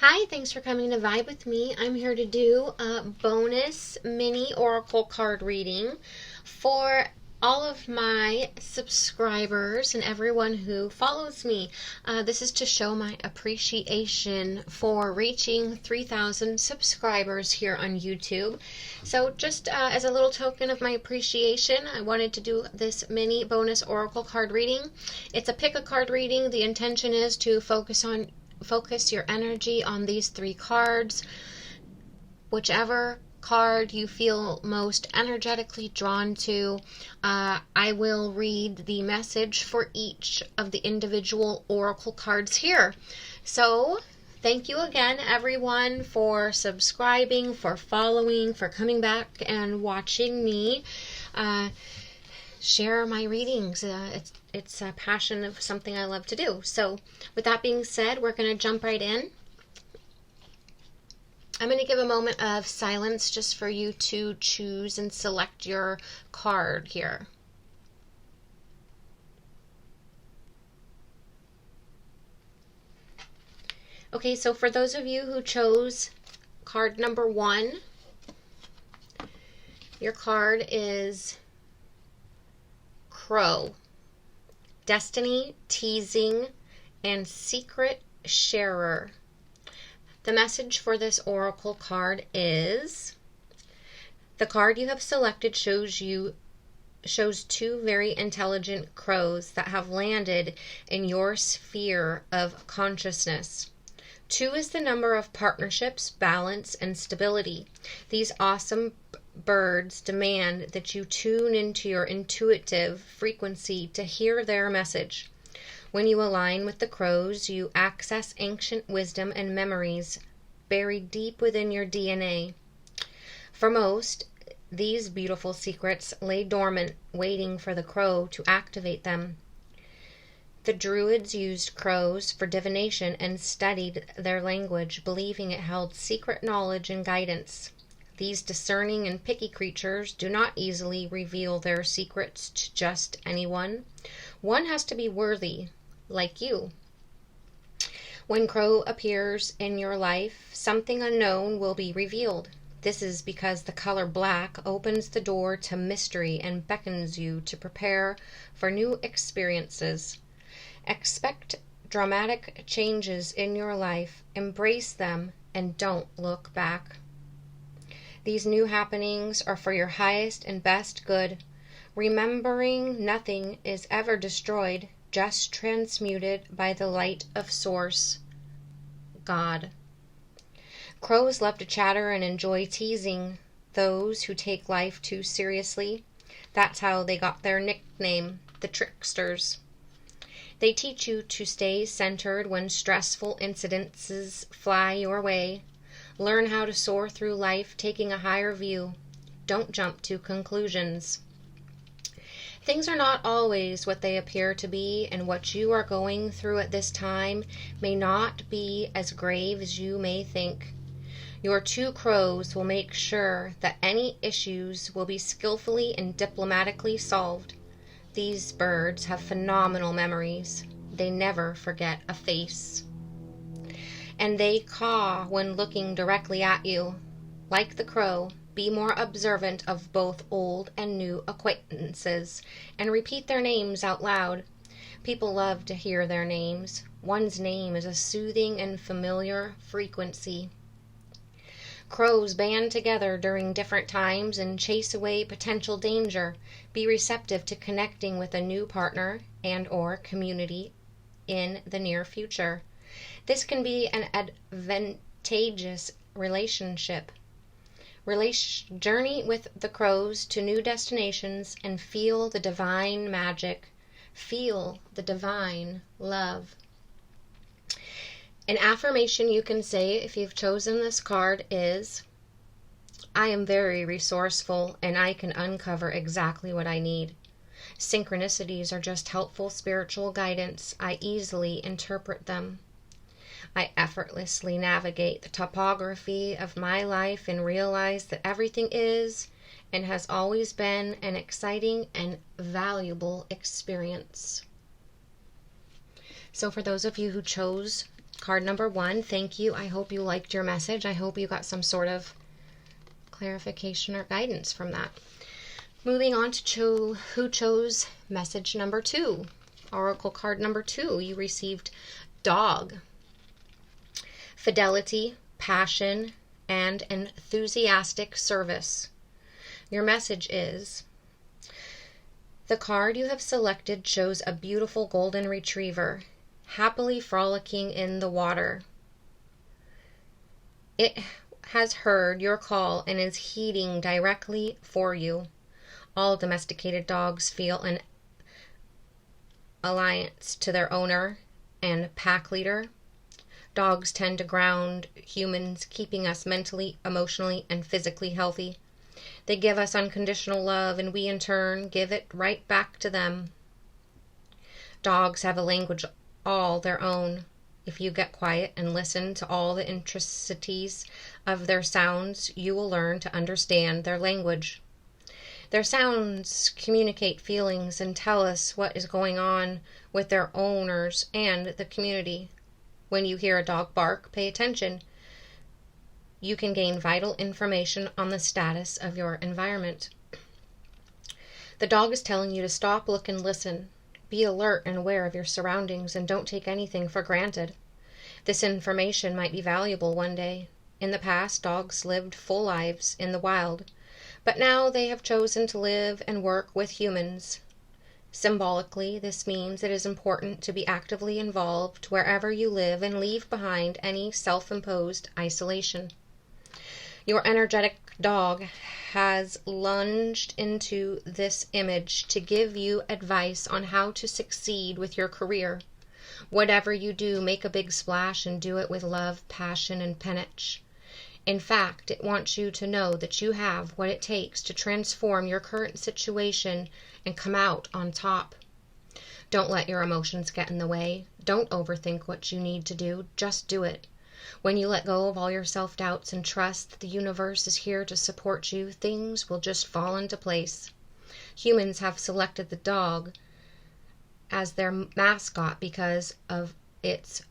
Hi, thanks for coming to Vibe with me. I'm here to do a bonus mini oracle card reading for all of my subscribers and everyone who follows me. This is to show my appreciation for reaching 3,000 subscribers here on YouTube. So just as a little token of my appreciation, I wanted to do this mini bonus oracle card reading. It's a pick a card reading. The intention is to focus your energy on these three cards. Whichever card you feel most energetically drawn to, I will read the message for each of the individual oracle cards here. So thank you again, everyone, for subscribing, for following, for coming back and watching me share my readings. It's a passion of something I love to do. So with that being said, we're going to jump right in. I'm going to give a moment of silence just for you to choose and select your card here. Okay, so for those of you who chose card number 1, your card is Crow. Destiny, teasing, and secret sharer. The message for this oracle card is, the card you have selected shows two very intelligent crows that have landed in your sphere of consciousness. 2 is the number of partnerships, balance, and stability. These awesome birds demand that you tune into your intuitive frequency to hear their message. When you align with the crows, you access ancient wisdom and memories buried deep within your DNA. For most, these beautiful secrets lay dormant, waiting for the crow to activate them. The Druids used crows for divination and studied their language, believing it held secret knowledge and guidance. These discerning and picky creatures do not easily reveal their secrets to just anyone. One has to be worthy, like you. When Crow appears in your life, something unknown will be revealed. This is because the color black opens the door to mystery and beckons you to prepare for new experiences. Expect dramatic changes in your life, embrace them, and don't look back. These new happenings are for your highest and best good. Remembering nothing is ever destroyed, just transmuted by the light of Source, God. Crows love to chatter and enjoy teasing those who take life too seriously. That's how they got their nickname, the Tricksters. They teach you to stay centered when stressful incidences fly your way. Learn how to soar through life, taking a higher view. Don't jump to conclusions. Things are not always what they appear to be, and what you are going through at this time may not be as grave as you may think. Your 2 crows will make sure that any issues will be skillfully and diplomatically solved. These birds have phenomenal memories. They never forget a face. And they caw when looking directly at you. Like the crow, be more observant of both old and new acquaintances, and repeat their names out loud. People love to hear their names. One's name is a soothing and familiar frequency. Crows band together during different times and chase away potential danger. Be receptive to connecting with a new partner and/or community in the near future. This can be an advantageous relationship. Journey with the crows to new destinations and feel the divine magic. Feel the divine love. An affirmation you can say if you've chosen this card is, I am very resourceful and I can uncover exactly what I need. Synchronicities are just helpful spiritual guidance. I easily interpret them. I effortlessly navigate the topography of my life and realize that everything is and has always been an exciting and valuable experience. So for those of you who chose Card number 1, thank you. I hope you liked your message. I hope you got some sort of clarification or guidance from that. Moving on to who chose message number 2. Oracle card number 2, you received dog. Fidelity, passion, and enthusiastic service. Your message is, the card you have selected shows a beautiful golden retriever, happily frolicking in the water. It has heard your call and is heeding directly for you. All domesticated dogs feel an alliance to their owner and pack leader. Dogs tend to ground humans, keeping us mentally, emotionally, and physically healthy. They give us unconditional love, and we in turn give it right back to them. Dogs have a language all their own. If you get quiet and listen to all the intricacies of their sounds, you will learn to understand their language. Their sounds communicate feelings and tell us what is going on with their owners and the community. When you hear a dog bark, pay attention. You can gain vital information on the status of your environment. The dog is telling you to stop, look, and listen. Be alert and aware of your surroundings, and don't take anything for granted. This information might be valuable one day. In the past, dogs lived full lives in the wild, but now they have chosen to live and work with humans. Symbolically, this means it is important to be actively involved wherever you live and leave behind any self-imposed isolation. Your energetic dog has lunged into this image to give you advice on how to succeed with your career. Whatever you do, make a big splash and do it with love, passion, and panache. In fact, it wants you to know that you have what it takes to transform your current situation and come out on top. Don't let your emotions get in the way. Don't overthink what you need to do. Just do it. When you let go of all your self-doubts and trust that the universe is here to support you, things will just fall into place. Humans have selected the dog as their mascot because of its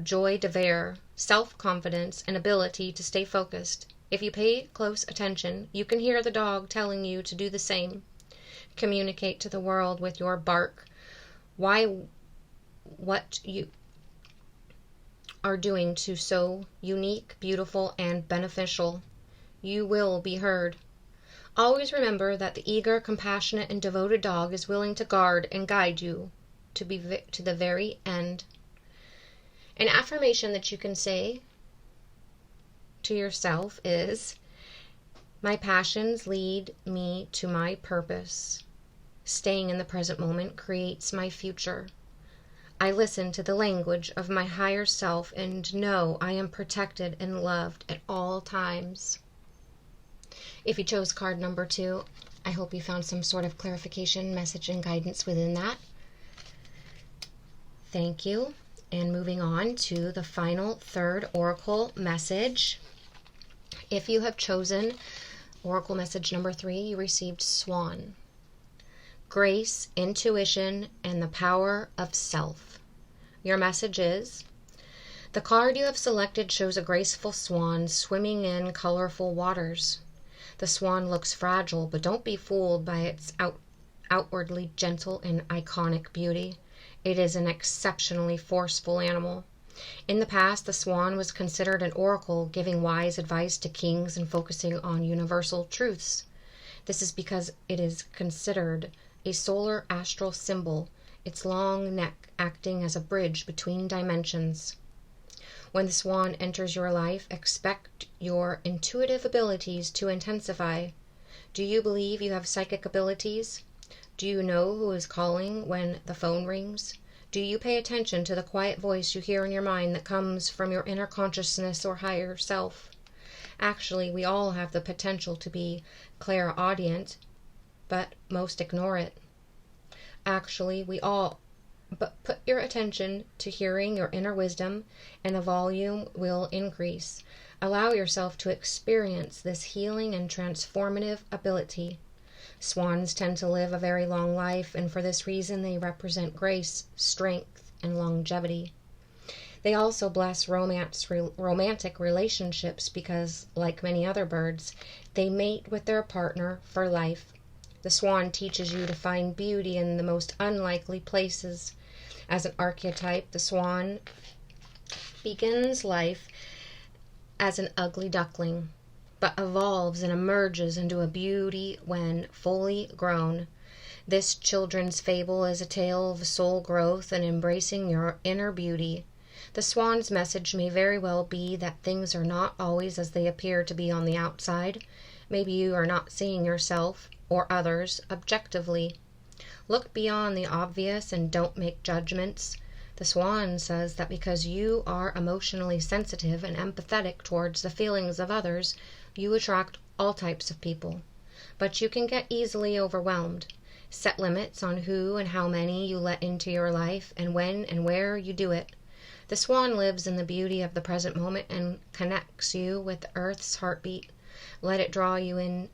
joie de vivre, self-confidence, and ability to stay focused. If you pay close attention, you can hear the dog telling you to do the same. Communicate to the world with your bark what you are doing to so unique, beautiful, and beneficial. You will be heard. Always remember that the eager, compassionate, and devoted dog is willing to guard and guide you to the very end. An affirmation that you can say to yourself is, my passions lead me to my purpose. Staying in the present moment creates my future. I listen to the language of my higher self and know I am protected and loved at all times. If you chose card number 2, I hope you found some sort of clarification, message, and guidance within that. Thank you. And moving on to the final third oracle message. If you have chosen oracle message number 3, you received Swan. Grace, intuition, and the power of self. Your message is, the card you have selected shows a graceful swan swimming in colorful waters. The swan looks fragile, but don't be fooled by its outwardly gentle and iconic beauty. It is an exceptionally forceful animal. In the past, the swan was considered an oracle, giving wise advice to kings and focusing on universal truths. This is because it is considered a solar astral symbol, its long neck acting as a bridge between dimensions. When the swan enters your life, expect your intuitive abilities to intensify. Do you believe you have psychic abilities? Do you know who is calling when the phone rings? Do you pay attention to the quiet voice you hear in your mind that comes from your inner consciousness or higher self? Actually, we all have the potential to be clairaudient, but most ignore it. But put your attention to hearing your inner wisdom, and the volume will increase. Allow yourself to experience this healing and transformative ability. Swans tend to live a very long life, and for this reason they represent grace, strength, and longevity. They also bless romantic relationships because, like many other birds, they mate with their partner for life. The swan teaches you to find beauty in the most unlikely places. As an archetype, the swan begins life as an ugly duckling, but evolves and emerges into a beauty when fully grown. This children's fable is a tale of soul growth and embracing your inner beauty. The swan's message may very well be that things are not always as they appear to be on the outside. Maybe you are not seeing yourself or others objectively. Look beyond the obvious and don't make judgments. The swan says that because you are emotionally sensitive and empathetic towards the feelings of others, you attract all types of people. But you can get easily overwhelmed. Set limits on who and how many you let into your life and when and where you do it. The swan lives in the beauty of the present moment and connects you with Earth's heartbeat. Let it draw you in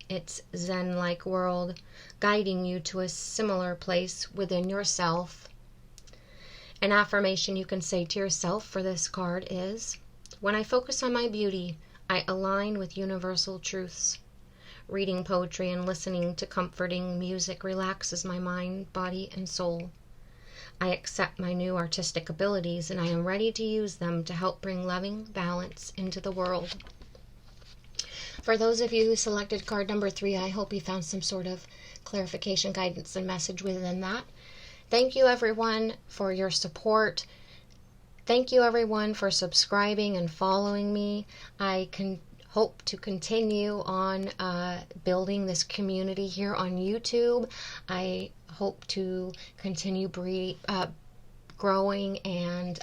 its Zen-like world, guiding you to a similar place within yourself. An affirmation you can say to yourself for this card is, when I focus on my beauty, I align with universal truths. Reading poetry and listening to comforting music relaxes my mind, body, and soul. I accept my new artistic abilities and I am ready to use them to help bring loving balance into the world. For those of you who selected card number 3, I hope you found some sort of clarification, guidance, and message within that. Thank you, everyone, for your support. Thank you, everyone, for subscribing and following me. I can hope to continue on building this community here on YouTube. I hope to continue growing and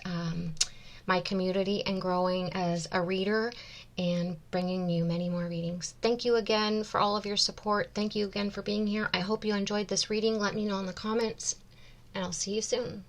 my community and growing as a reader and bringing you many more readings. Thank you again for all of your support. Thank you again for being here. I hope you enjoyed this reading. Let me know in the comments, and I'll see you soon.